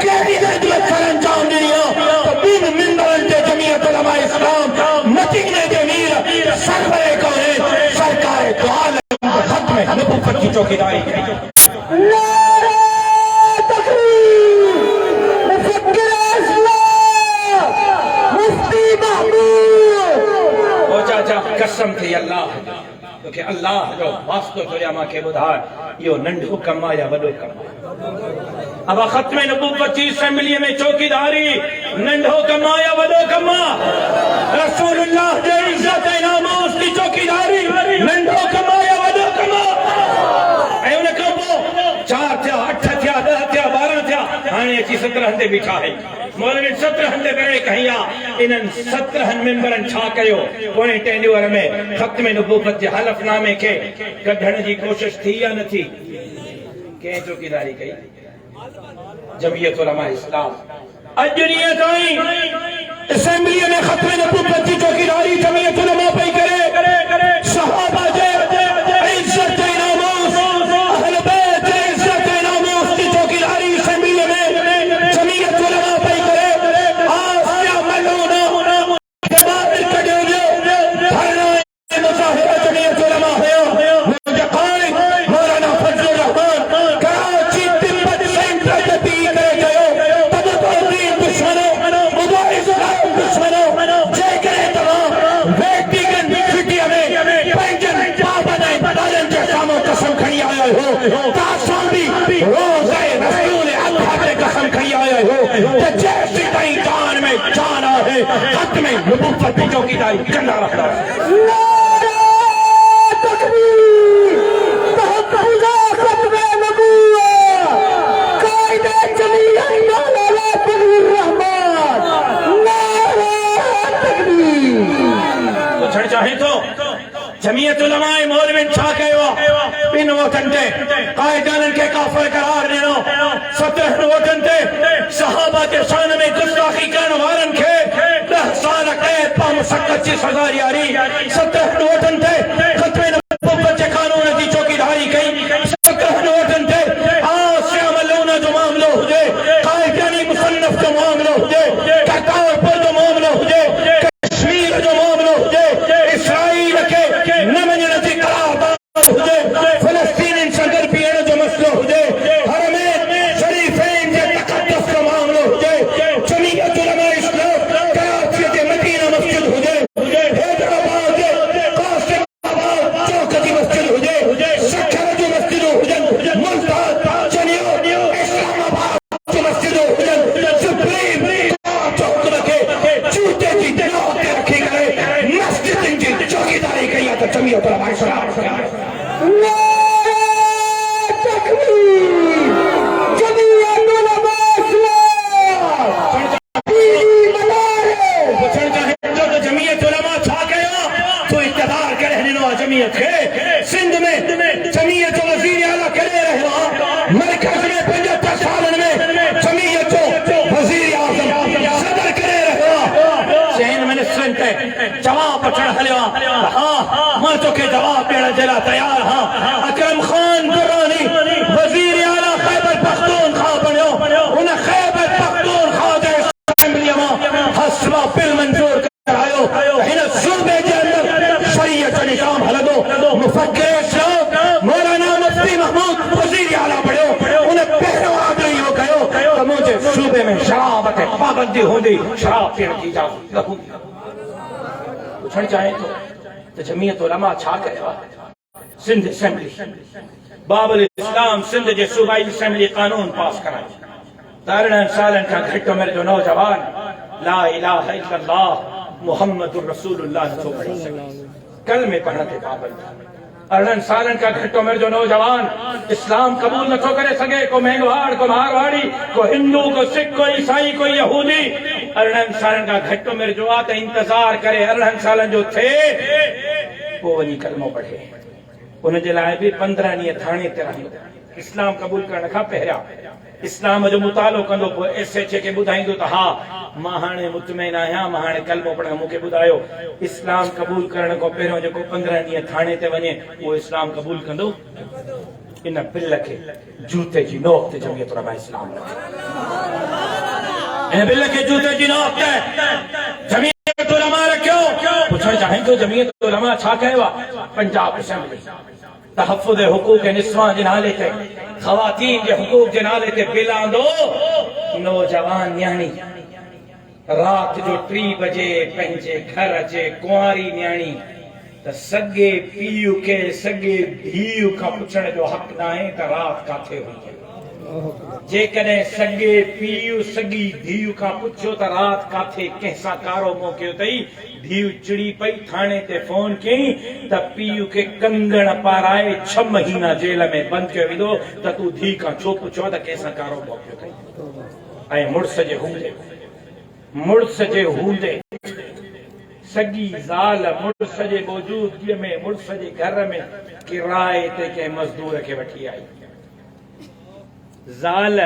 केड़ी नज़रियत सां अंजाम ॾिनी आहे त 2 मेंबरनि ते जमीयत उलमा इस्लाम मदीने जे मीर सरवरे कोने सरकार दो आलम खत्म नबूवत की चौकीदारी नारे तकबीर मुफक्किर इस्लाम मुफ्ती महमूद ओ चाचा कसम थी अल्लाह तोखे अल्लाह जो वास्तो थोरिया मांखे ॿुधाए इहो नंढो कमु आहे या वॾो कमु आहे अब खत्म नबूवत की असेंबली में चौकीदारी नंढो कमु आहे या वॾो कमु आहे रसूलुल्लाह जे इज्जत ऐं नामूस की चौकीदारी नंढो कमु आहे या वॾो कमु आहे ऐं उन खां पोइ 4 थिया 8 थिया 10 थिया 12 थिया हाणे अची 17 ते बीठा है मौलवी 17 ते बेड़े कहीं आहे इन्हनि 17 मेंबरनि छा कयो पोएं टेन्यूअर में खत्म नबूवत जे हलफनामे खे कढण जी कोशिश थी या न थी कंहिं चौकीदारी कई जमीयत उलमा इस्लाम अज ॾींहं ताईं असेंबली में खत्म नबूवत की चौकीदारी जमीयत उलमा पई करे सहाबा जे इज्जत ऐं नामूस अहल बैत जे इज्जत ऐं नामूस की चौकीदारी असेंबली में जमीयत उलमा पई करे आसिया मलून जमात कढियो धरना मुज़ाहिरा जमीयत उलमा हुयो मुंहिंजा क़ाइद मौलाना फजलुर रहमान कराची तिब्बत सेंटर ते पी करे कयो तब तो दुश्मनों मुबाहिस दुश्मनों जय करे तमाम व्यक्तिगत छुट्टियों में पंजन पापन ऐं ॿारनि जे साम्हूं कसम खणी आया हो तासां बि रोज़े रसूल अल्लाह ते कसम खणी आया हो त जेसि ताईं जान में जान आहे हक़ में नबूवत की चौकीदारी कंदा रहंदा नारे तकबीर तहफ़्फ़ुज़ खत्म नबूवत क़ाइद जमीयत मौलाना फजलुर रहमान नारे तकबीर पुछण चाहे तो जमीयत उलमा मौलविन छा कयो इन वोटन ते क़ाइदाननि खे काफ़िर करार ॾिनो 17 वोटन ते सहाबा जे शान में गुस्ताखी करण वारनि खे 10 साल क़ैद पा मुशक़्क़त जी सज़ा ॾियारी 17 वोटन ते खत्म नबूवत जे कानून जी चौकीदारी कई 17 वोटन ते आसिया मलून जो मामलो हुजे क़ाइद यानी मुसन्नफ जो मामलो हुजे करतारपुर जो मामलो हुजे कश्मीर जो मामलो हुजे इसराइल के न मञण जी करारदाद हुजे फ़लस्तीन सां गॾु बीहण जो मसइलो हुजे हरमैन शरीफ़ैन जे तक़द्दुस जो मामलो हुजे जमीयत उलमा इस्लाम कराची जे मदीना मस्जिद हुजे हैदराबाद जे कासिम जमीयत है सिंध में जमीयत वजीर आला करे रहा मरकज में 75 साल में जमीयत वजीर आजम सदर करे रहा चैन मिनिस्टर है जवाब पछड़ हलिया हाँ मां तोखे जवाब देने जला तैयार हाँ अकरम खान दुरानी वजीर आला खैबर पख्तूनख्वा बनियो उन खैबर पख्तूनख्वा दे असेंबली में हसवा बिल मंजूर करायो हिन सूबे जे अंदर शरीयत निजाम हलंदो मुफक्किर इस्लाम मौलाना मुफ्ती महमूद वजीर आला बणियो उन पहिरियों आदमी इहो कयो त मुंहिंजे सूबे में शराब ते पाबंदी हूंदी शराब पीअण जी इजाज़त न हूंदी पुछण चाहे तो जमीयत उलमा छा कयो सिंध असेंबली बाबुल इस्लाम सिंध जे सूबाई असेंबली कानून पास करायो 13 सालन खां घटि उमिरि जो नौजवान ला इलाहा इल्लल्लाह मुहम्मदुर रसूलुल्लाह नथो पढ़ी सघे कलमे पढ़ण ते पाबंद 18 सालन खां घटि उमिरि जो नौजवान इस्लाम कबूल नथो करे सघे को मेंगवाड़ को मारवाड़ी को हिंदू को सिख को ईसाई को यहूदी 18 सालन खां घटि उमिरि जो आहे त इंतजार करे 18 सालन जो थिए पोइ वञी कलमो पढ़े उनजे लाइ बि 15 ॾींहं थाणे ते रहियो इस्लाम कबूल करण खां पहिरियां इस्लाम जो मुतालो कंदो पोइ SHA खे ॿुधाईंदो त हा मां हाणे मुतमइन आहियां मां हाणे कलमो पढ़ण मूंखे ॿुधायो इस्लाम कबूल करण खां पहिरियों जेको 15 ॾींहं थाणे ते वञे उहो इस्लाम कबूल कंदो इन बिल खे जूते जी नोक ते जमीयत उलमा इस्लाम इन बिल खे जूते जी नोक ते जमीयत उलमा रखियो पुछण चाहिं थो जमीयत उलमा छा कयो आहे पंजाब असेंबली तहफ़्फ़ुज़ हुकूक निस्वां जे नाले ते ख़वातीन जे हुकूक जे नाले ते बिल आंदो नौजवान न्याणी रात जो 3 बजे पंहिंजे घर अचे कुंवारी न्याणी त सॻे पीउ खे सॻे धीउ खां पुछण जो हक़ न आहे त रात काथे हुई जेकॾहिं सॻे पीउ सॻी धीउ खां पुछियो त रात काथे कंहिंसां कारो मोकिलियो अथई धीउ चिड़ी पई थाणे ते फोन कयईं त पीउ खे कंगण पाराए 6 महीना जेल में बंदि कयो वेंदो त तूं धीउ खां छो पुछो त कंहिंसां कारो मोकिलियो अथई ऐं मुड़ुस जे हूंदे सॻी ज़ाल मुड़ुस जे मौजूदगीअ में मुड़ुस जे घर में किराए ते कंहिं मज़दूर खे वठी आई ज़ाल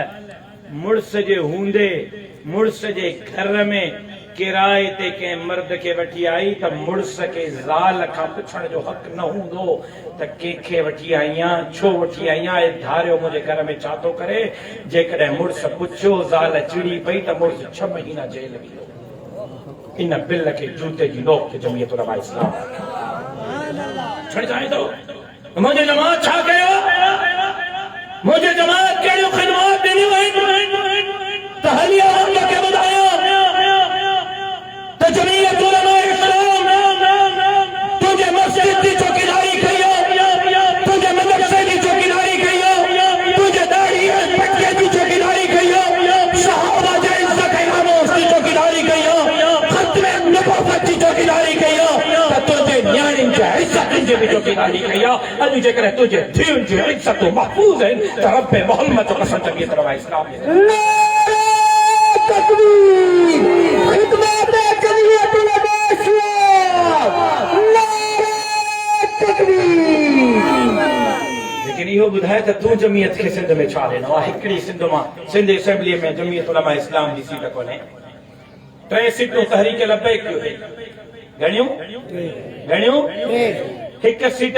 मुड़ुस जे हूंदे मुड़ुस जे घर में किराए ते कंहिं मर्द खे वठी आई त मुड़ुस खे ज़ाल खां पुछण जो हक़ न हूंदो त कंहिंखे वठी आई आहियां छो वठी आई आहियां धारियो मुंहिंजे घर में छा थो करे जेकॾहिं मुड़ुस पुछियो ज़ाल चिड़ी पई त मुड़ुस 6 महीना जेल वियो इन बिल खे जूते जी नोक ते जमीयत उलमा इस्लाम छड़ चाहे तो मुंहिंजे जमात छा कयो मुझे जमात कहिड़ियूं ख़िदमत ॾिनियूं आहिनि त हलिया खे ॿुधायो त जमीयत उलमा इस्लाम तुंहिंजे मस्जिद जी चौकीदारी कई तुंहिंजे मदरसे जी चौकीदारी कई तुंहिंजे दाढ़ी पटके जी चौकीदारी कई सहाबा जे इज़्ज़त ऐं नामूस जी चौकीदारी कई ख़त्मे नबूवत जी चौकीदारी कई त तुंहिंजे न्याणियुनि जे इज़्ज़तुनि जी बि चौकीदारी कई अॼु जेकॾहिं तुंहिंजे धीउनि जी इज़्ज़तूं महफ़ूज़ आहिनि त रब मोहम्मद जो कसम जमीयत उलमा इस्लाम तकबीर खिदमत जमीयत उलमा इस्लाम नारे तकबीर लेकिन इहो ॿुधाए त तूं जमीयत खे सिंध में छा ॾिनो आहे हिकिड़ी सिंध मां सिंध असेंबली में जमीयत उलमा इस्लाम जी सीट कोन्हे 3 सीटूं तहरीक लबैक घणियूं हिकु सीट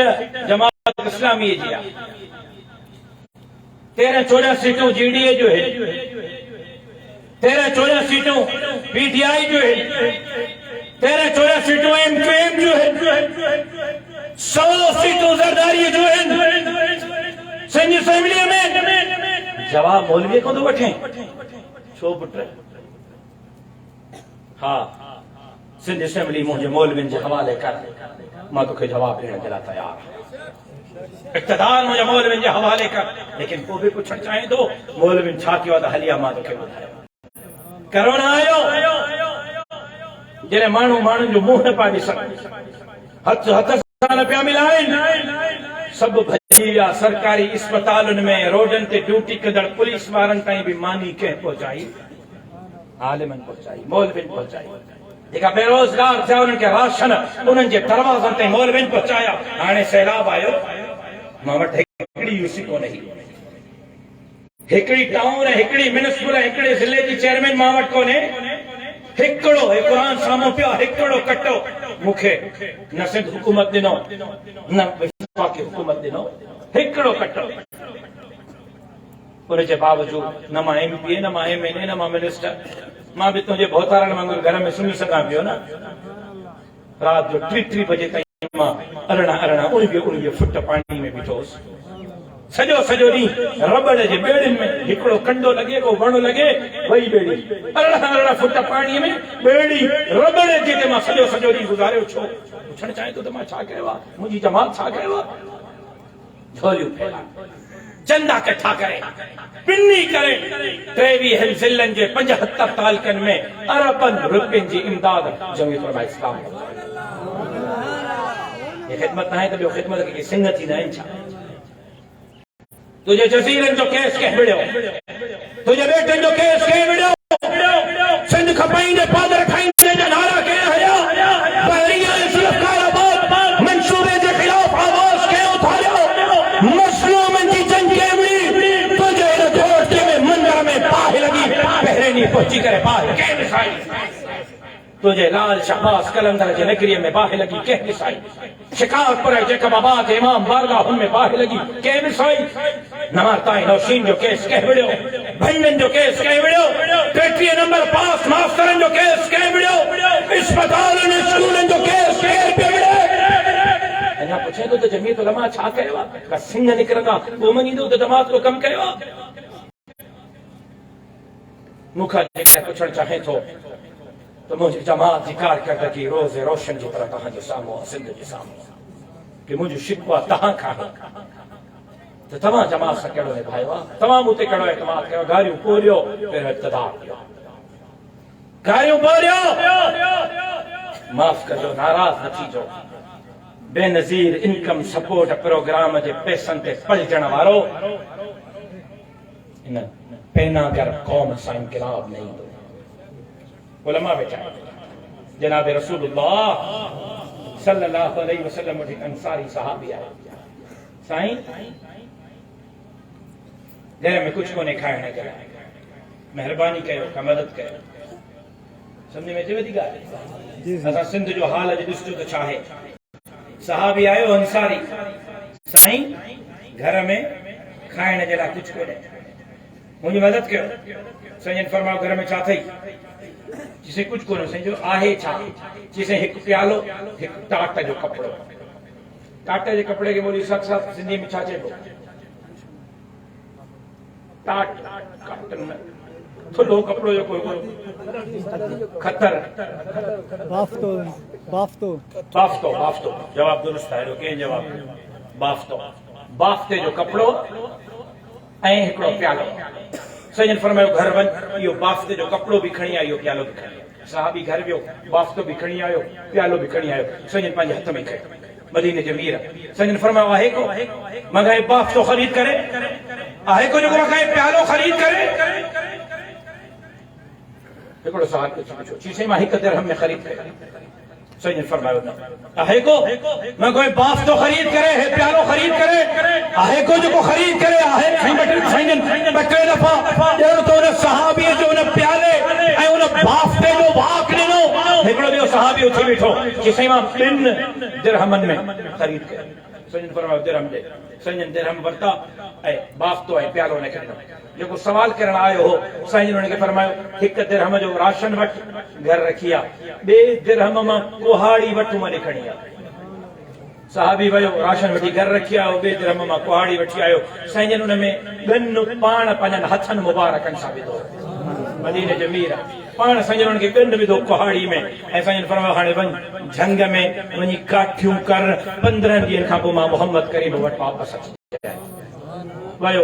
जमात इस्लामी जी आहे 13-14 सीटूं GDA जो है 13-14 सीटूं PTI जो है 13-14 सीटूं MQM जो है 100 सीटूं ज़रदारी जो है सिंध असेंबली में जवाब मौलवी को तो वठे छो पुट हाँ सिंध असेंबली मुझे मौलविन के हवाले कर मां तोखे जवाब देने के लिए तैयार इक़्तिदार मुझे मौलविन के हवाले कर लेकिन को भी पुछण चाहे तो मौलविन छा कियो त हलिया मां तोखे ॿुधायो करोना आयो जॾहिं माण्हू जो मुंहुं न पिया ॾिसनि हथ सां न पिया मिलाइनि सभु भॼी विया सरकारी अस्पतालुनि में रोडनि ते ड्यूटी कंदड़ पुलिस वारनि ताईं बि मानी कंहिं पहुचाई आलिमनि पहुचाई मौलविन पहुचाई जेका बेरोज़गार थिया उन्हनि खे राशन उन्हनि जे दरवाज़नि ते मौलवियुनि पहुचाया। हाणे सैलाब आयो, मां वटि हिकिड़ी यूसी कोन्हे, हिकिड़ी टाउन, हिकिड़ी म्युनिसिपल, हिकिड़े ज़िले जी चेयरमैन मां वटि कोन्हे। हिकिड़ो क़ुरान साम्हूं पियो, हिकिड़ो कटो मूंखे न सिंध हुकूमत ॾिनो न वफ़ाक़ी हुकूमत ॾिनो, हिकिड़ो कटो। उनजे बावजूद न मां MP, न मां MNA, न मां मिनिस्टर, मां बि तुंहिंजे भोतारण वांगुरु घर में सुम्ही सघां पियो न। रात जो 3 बजे ताईं मां 19 फुट पाणी में बीठो हुउसि। सॼो ॾींहुं रबड़ जे ॿेड़ियुनि में हिकिड़ो कंडो लॻे, को वण लॻे, वई ॿेड़ी 18 फुट पाणीअ में ॿेड़ी रबड़ जे ते मां सॼो ॾींहुं गुज़ारियो। छो पुछणु चाहे थो त मां छा कयो आहे, मुंहिंजी जमात छा कयो आहे? झोलियूं फैला, चंदा कठा करे, पिनी करे, 23 ज़िलनि जे 75 तालुकनि में अरबनि रुपयनि जी इमदाद जमीयत उलमा इस्लाम। ये ख़िदमत न आहे त ॿियो ख़िदमत खे सिंग थींदा आहिनि छा? तुझे जज़ीरनि जो केस कंहिं विड़ियो, तुझे बेटनि जो केस कंहिं विड़ियो, सिंध खपाईंदे पादर खाईंदे जा नारा कंहिं हया, बहरिया सिर्फ कारोबार मंसूबे जे ख़िलाफ़ आवाज़ कंहिं उथारियो, मज़लूमनि जी जंग कंहिं विड़ी, तुझे कोर्ट में मंदर में बाहि लॻी, पहिरें ॾींहुं पहुची करे बाहि कंहिं ॾिसाई, तुझे लाल शहबाज कलंदर जे नगरीअ में बाहि लॻी कंहिं ॾिसाई, शिकारपुर जैकबाबाद इमाम बारगाहुनि में बाहि लॻी कंहिं ॾिसाई, नवारताई नौशीन जो केस कंहिं विड़ियो, भंडनि जो केस कंहिं विड़ियो, 33 नंबर पास मास्तरनि जो केस कंहिं विड़ियो, इस्पतालनि स्कूलनि जो केस कंहिं पियो विड़े। अञा पुछे थो त जमीयत उलमा छा कयो आहे? का सिंग निकिरंदा पोइ मञींदो त जमात को कमु कयो आहे? मूंखां जेकॾहिं पुछणु चाहे थो त मुंहिंजी जमात जी कारकर्दगी रोज़ रोशन जी तरह तव्हांजे साम्हूं आहे, सिंध जे साम्हूं आहे, कि मुंहिंजो शिकवा तव्हां खां त तव्हां जमात सां कहिड़ो निभायो आहे, तव्हां मूं ते कहिड़ो एतमाद कयो, गारियूं पोरियो, पहिरियों इक़्तिदार कयो, गारियूं पोरियो, माफ़ कजो, नाराज़ न थीजो। बेनज़ीर इनकम सपोर्ट प्रोग्राम जे पैसनि ते पलजण वारो इन पैनागर क़ौम सां इनक़िलाब न ईंदो। उलमा वेठा, जनाब रसूलुल्लाह सल्लल्लाहु अलैहि वसल्लम वटि अंसारी सहाबी आया, साईं घर में कुछ कोन्हे खाइण जे लाइ, महिरबानी कयो, का मदद कयो। सम्झ में अचे थी ॻाल्हि? असां सिंध जो हाल अॼु ॾिसजो त छा आहे। सहाबी आयो अंसारी, साईं घर में खाइण जे लाइ कुझु कोन्हे, मुंहिंजी मदद कयो। साईं फरमायो घर में छा अथई? जिसे कुछ कोन्हे। साईं जो आहे छा? जिसे हिकु प्यालो, हिकु टाट जो कपिड़ो। टाट जे कपिड़े खे ॿोली साक्षात सिंधी में छा चइबो? टाट, थुल्हो कपिड़ो जो कोई खतर, बाफ्तो जवाब दुरुस्त आहे। कंहिं जवाब बाफ्तो, बाफ्ते जो कपिड़ो ऐं हिकिड़ो प्यालो। सजन फरमायो घर वञ, इहो बाफ्ते जो कपिड़ो बि खणी आयो, प्यालो बि खणी आयो। साहबी घर वियो, बाफ्तो बि खणी आयो, प्यालो बि खणी आयो। सजन पंहिंजे हथ में खयो, मदीने जे मीर। सजन फरमायो आहे को मगाए बाफ्तो ख़रीद करे, आहे को जेको मगाए प्यालो ख़रीद करे? हिकिड़ो साहब पुछो, चीसे मां हिकु दिरहम में ख़रीद करे। सजन फरमायो न आहे को मगाए बाफ्तो ख़रीद करे, है प्यालो ख़रीद करे, आहे को जेको ख़रीद करे? आहे। सजन ॿ टे दफ़ा ॼण तो उन सहाबी जो उन प्याले ऐं उन बाफ्ते जो वाक ॾिनो। हिकिड़ो ॿियो सहाबी उथी बीठो, चीसे मां 2 दिरहमनि में ख़रीद करे। सजन फरमायो दिरहम ॾे। सजन दिरहम वरिता ऐं बाफ्तो ऐं प्यालो हुनखे ॾिनो। जेको सवाल करण आयो हो, साईं हुनखे फरमायो हिकु दिरहम जो राशन वटि, घर रखी आहे, ॿिए दिरहम मां कुहाड़ी वटि मां खणी आहे। साहबी वियो, राशन वठी घर रखी आयो, ॿिए दिरहम मां कुहाड़ी वठी आयो। साईं जन हुन में ॻन पाण पंहिंजनि हथनि मुबारकनि सां विधो, मदीने जे मीर पाण साईं जन हुनखे ॻन विधो कुहाड़ी में। ऐं साईं जन फरमायो हाणे वञ झंग में वञी काठियूं कर, 15 ॾींहंनि खां पोइ मां मोहम्मद करीम वटि वापसि अची वियो।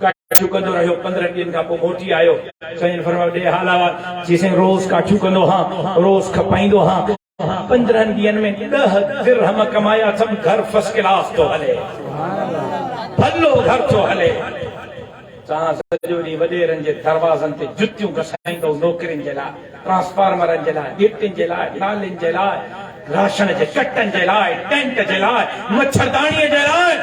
काठियूं कंदो रहियो, 15 ॾींहंनि खां पोइ मोटी आयो। साईं फरमायो ॾे हालावा। चईं रोज़ काठियूं कंदो हा, रोज़ खपाईंदो हा, 15 ॾींहंनि में 10 दिरहम कमाया अथमि। घर फर्स्ट क्लास थो हले, भलो घर थो हले। तव्हां सॼो ॾींहुं वॾेरनि जे दरवाज़नि ते जुतियूं घसाईंदो नौकरियुनि जे लाइ, ट्रांसफार्मरनि जे लाइ, गिफ्टनि जे लाइ, नालियुनि जे लाइ, राशन जे कटनि जे लाइ, टेंट जे लाइ, मच्छरदाणीअ जे लाइ,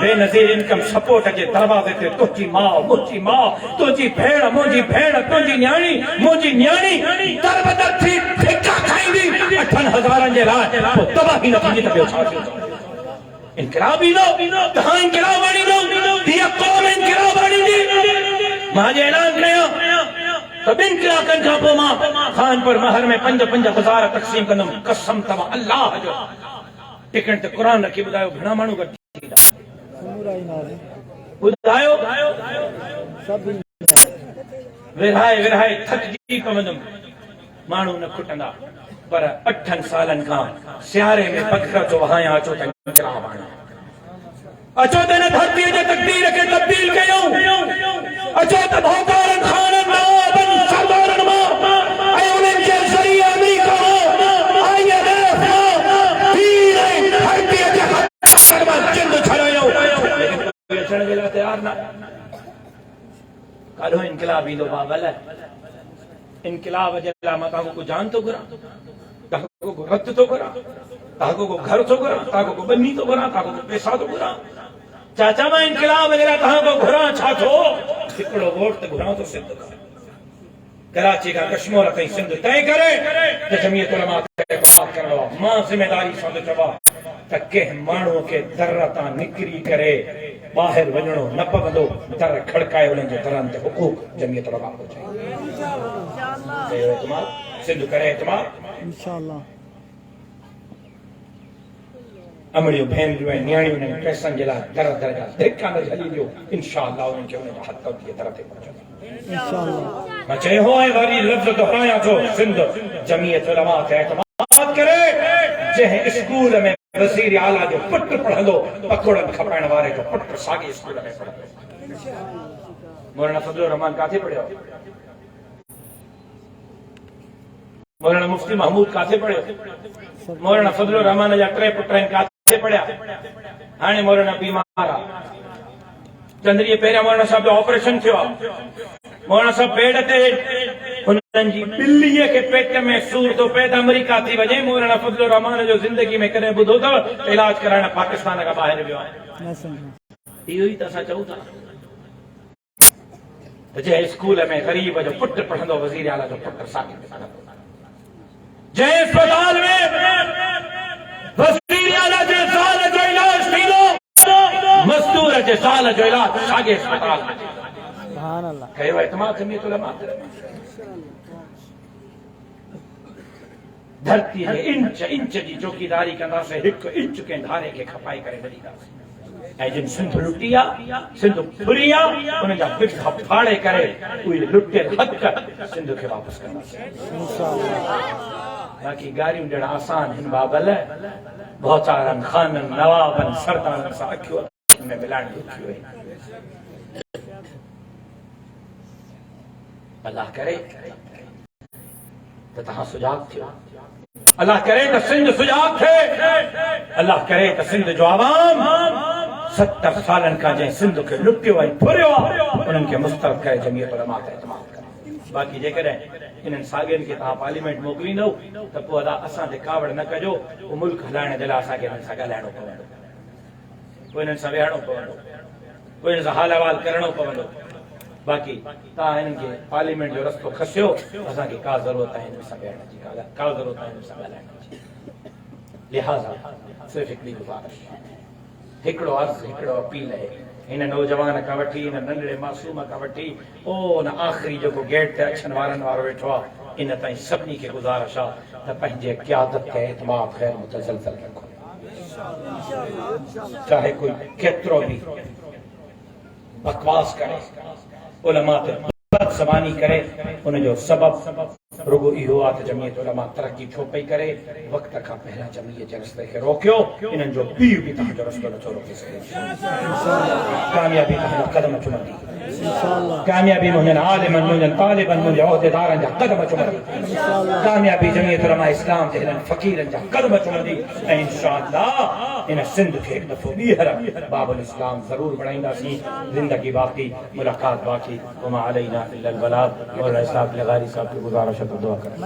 बेनज़ीर इनकम सपोर्ट जे दरवाज़े ते तुंहिंजी माउ, मुंहिंजी माउ, तुंहिंजी भेण, मुंहिंजी भेण, तुंहिंजी न्याणी, मुंहिंजी न्याणी दर बदर थी धिका खाईंदी 8,000 जे लाइ, पोइ तबाही न थींदी त ॿियो छा थींदो? इनकलाब ईंदो, तव्हां इनकलाब आणींदो, हीअ क़ौम इनकलाब आणींदी। मां जे ऐलान कयो त 2 कलाकनि खां पोइ मां खानपुर महर में 5,000 तक़सीम कंदुमि। कसम अथव अल्लाह जो। टिकट ते क़ुर रखी ॿुधायो घणा माण्हू गॾु थींदा? ॿुधायो सभु विरहाए विरहाए थकिजी पवंदुमि। माण्हू न खुटंदा, पर 8 सालनि खां सियारे में पखर जो वहाया अचो त इनकलाब आणो, अचो त हिन धरतीअ जे तक़दीर खे तब्दील कयूं, अचो त भौतारनि खाननि नवाबनि सरदारनि मां ऐं उन्हनि जे ज़रिए अमेरिका मां IMF मां दीन ऐं धरतीअ जे ख़तर मां जिंद छॾायूं। लेकिन कोई अचण जे लाइ तयार न। काॾो इनकलाब ईंदो बाबल? इनकलाब जे लाइ मां तव्हां को जान थो घुरां, तव्हां को रत थो घुरां, तव्हां को घर थो घुरां, तव्हां को बनी थो घुरां, तव्हां को पैसा थो घुरां? चाचा मां इनकलाब जे लाइ तव्हां को घुरां छा थो? हिकिड़ो वोट त घुरां थो सिंध खां, कराची खां कश्मीर ताईं सिंध तय करे त जमीयत उलमा खे बात करणो आहे। मां ज़िमेदारी सां थो चवां त कंहिं माण्हूअ खे दर तां निकिरी करे ॿाहिरि वञणो न पवंदो। दर खड़काए उन्हनि जे दरनि ते हुकूक जमीयत उलमा को चाहिए। सिंध करे एतमाद इंशाअल्लाह। अमड़ियूं भेनरियूं ऐं न्याणियूं ऐं पैसनि जे लाइ दर दर जा धिका न झली ॾियो। इंशाअल्लाह उन्हनि खे उन जा हक़ जी दर ते पहुचंदा। इंशाअल्लाह। मां चयो ऐं वरी लफ़्ज़ दोहरायां थो, सिंध जमीयत उलमा ते एतमाद करे। जंहिं स्कूल में वज़ीर आला जो पुटु पढ़ंदो, पकोड़नि खपाइण वारे जो पुटु साॻे स्कूल में पढ़ंदो। मौलाना फज़लुर रहमान काथे पढ़ियो? मौलाना मुफ्ती महमूद काथे पढ़ियो? मौलाना फज़लुर रहमान जा 3 पुट आहिनि, काथे पढ़िया? हाणे मौलाना बीमार आहे। चंद्रीअ पहिरियां मौलाना साहिब जो ऑपरेशन थियो आहे। मौलाना साहिब बेड ते हुननि जी ॿिलीअ खे पेट में सूर थो पए त अमेरिका थी वञे। मौलाना फज़लुर रहमान जो ज़िंदगी में कॾहिं ॿुधो अथव इलाज कराइण पाकिस्तान खां ॿाहिरि वियो आहे? इहो ई त असां चऊं था त जंहिं स्कूल में ग़रीब जो पुटु पढ़ंदो, वज़ीर आला जो पुटु साॻे पढ़ंदो। जंहिं अस्पताल में वज़ीर आला जे ज़ाल जो इलाज थींदो, मज़दूर जे ज़ाल जो इलाज साॻे अस्पताल में। सुभान अल्लाह। कयो एतमाद जमीयत उलमा। धरती जे इंच इंच जी चौकीदारी कंदासीं, 1 इंच कंहिं धारे खे खपाए करे छॾींदासीं। ऐं जिन सिंध लुटी आहे, सिंध फुरी आहे, उन जा बिठा फाड़े करे उहे लुटियल हक़ सिंध खे वापसि कंदासीं। बाक़ी गारियूं ॾियण आसान हिन बाबल, भौचारनि खाननि नवाबनि सरदारनि सां अखियूं में मिलाइण ॾुखियो आहे। अल्लाह करे त तव्हां सुजाग थियो, अल्लाह करे त सिंध सुजाग थिए, अल्लाह करे त सिंध जो आवाम 70 सालनि खां जंहिं सिंध खे लुटियो ऐं फुरियो आहे उन्हनि खे मुस्तरद करे जमीयत उलमा ते एतमाद करे। बाक़ी जेकॾहिं इन्हनि साॻियुनि खे तव्हां पार्लियामेंट मोकिलींदो त पोइ असां ते कावड़ न कजो। उहो मुल्क हलाइण जे लाइ असांखे हिननि सां ॻाल्हाइणो पवंदो, पोइ हिननि सां वेहणो पवंदो, पोइ हिन सां हाल अहिवाल करणो पवंदो। बाक़ी तव्हां हिननि खे पार्लियामेंट जो रस्तो खसियो, असांखे का ज़रूरत आहे हिन सां वेहण जी, का ज़रूरत आहे हिन सां ॻाल्हाइण जी। लिहाज़ा सिर्फ़ु हिकिड़ी गुज़ारिश, हिकिड़ो अर्ज़ु, हिकिड़ो अपील आहे हिन नौजवान खां वठी, हिन नंढड़े मासूम खां वठी उन आख़िरी जेको गेट ते अचण वारनि वारो वेठो आहे, इन ताईं सभिनी खे गुज़ारिश आहे त पंहिंजे क़यादत ते एतमाद ग़ैर मुतज़लज़ल रखो। चाहे कोई केतिरो बि बकवास करे, उलमा ते बदज़बानी करे, उनजो सबब रुगो इहो आहे त जमीयत उलमा तरक़ी छो पई करे? वक़्त खां पहिरियां जमीयत जे रस्ते खे रोकियो, इन्हनि जो पीउ बि तव्हांजो रस्तो नथो रोके सघे। कामयाबी तव्हांजा क़दम चुमंदी। इंशाअल्लाह कामयाबी मुंहिंजनि आलिमनि मुंहिंजनि तालिबनि मुंहिंजे उहिदेदारनि जा क़दम चुमंदी इंशाअल्लाह कामयाबी जमीयत उलमा इस्लाम जे हिननि फ़क़ीरनि जा क़दम चुमंदी ऐं इंशाअल्लाह इन सिंध खे हिकु दफ़ो ॿीहर बाबुल इस्लाम ज़रूर बणाईंदासीं ज़िंदगी बाक़ी मुलाक़ात बाक़ी वमा अलैना इल्लल बलाग और साहब लगारी साहब की गुज़ारिश है दुआ करें